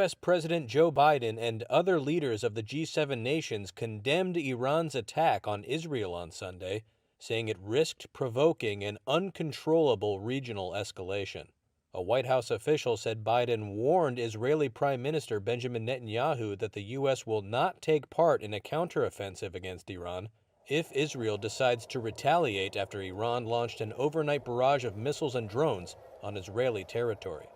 U.S. President Joe Biden and other leaders of the G7 nations condemned Iran's attack on Israel on Sunday, saying it risked provoking an uncontrollable regional escalation. A White House official said Biden warned Israeli Prime Minister Benjamin Netanyahu that the U.S. will not take part in a counteroffensive against Iran if Israel decides to retaliate after Iran launched an overnight barrage of missiles and drones on Israeli territory.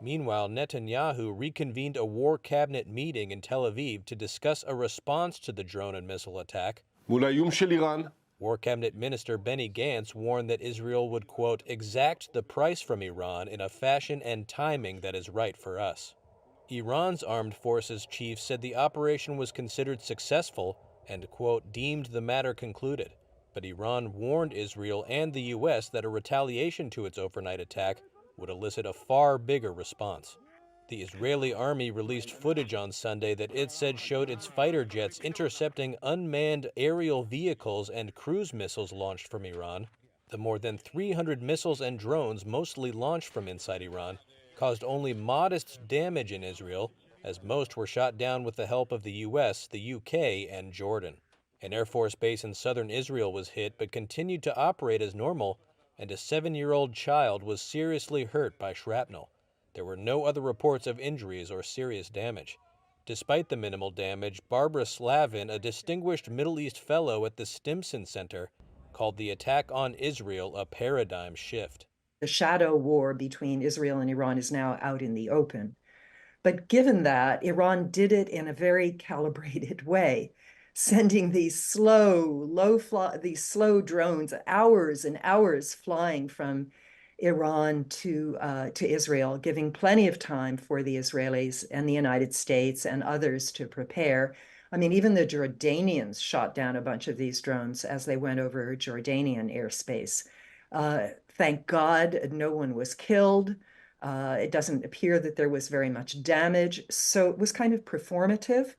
Meanwhile, Netanyahu reconvened a war cabinet meeting in Tel Aviv to discuss a response to the drone and missile attack. מול האיום של איראן, War Cabinet Minister Benny Gantz warned that Israel would, quote, exact the price from Iran in a fashion and timing that is right for us. Iran's armed forces chief said the operation was considered successful and, quote, deemed the matter concluded. But Iran warned Israel and the U.S. that a retaliation to its overnight attack would elicit a far bigger response. The Israeli army released footage on Sunday that it said showed its fighter jets intercepting unmanned aerial vehicles and cruise missiles launched from Iran. The more than 300 missiles and drones, mostly launched from inside Iran, caused only modest damage in Israel, as most were shot down with the help of the U.S., the U.K., and Jordan. An Air Force base in southern Israel was hit but continued to operate as normal, and a 7-year-old child was seriously hurt by shrapnel. There were no other reports of injuries or serious damage. Despite the minimal damage, Barbara Slavin, a distinguished Middle East fellow at the Stimson Center, called the attack on Israel a paradigm shift. The shadow war between Israel and Iran is now out in the open. But given that, Iran did it in a very calibrated way, sending these slow drones, hours and hours flying from Iran to Israel, giving plenty of time for the Israelis and the United States and others to prepare. I mean, even the Jordanians shot down a bunch of these drones as they went over Jordanian airspace. Thank God no one was killed. It doesn't appear that there was very much damage. So it was kind of performative,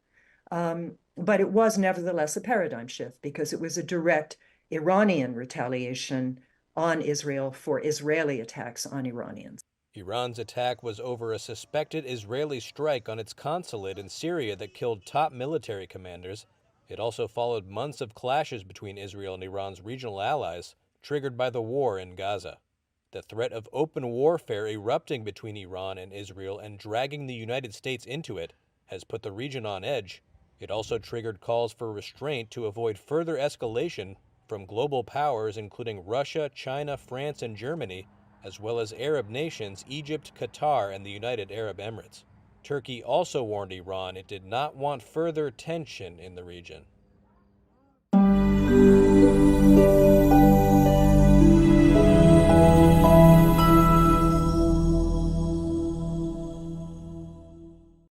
but it was nevertheless a paradigm shift because it was a direct Iranian retaliation on Israel for Israeli attacks on Iranians. Iran's attack was over a suspected Israeli strike on its consulate in Syria that killed top military commanders. It also followed months of clashes between Israel and Iran's regional allies, triggered by the war in Gaza. The threat of open warfare erupting between Iran and Israel and dragging the United States into it has put the region on edge. It also triggered calls for restraint to avoid further escalation from global powers including Russia, China, France, and Germany, as well as Arab nations Egypt, Qatar, and the United Arab Emirates. Turkey also warned Iran it did not want further tension in the region.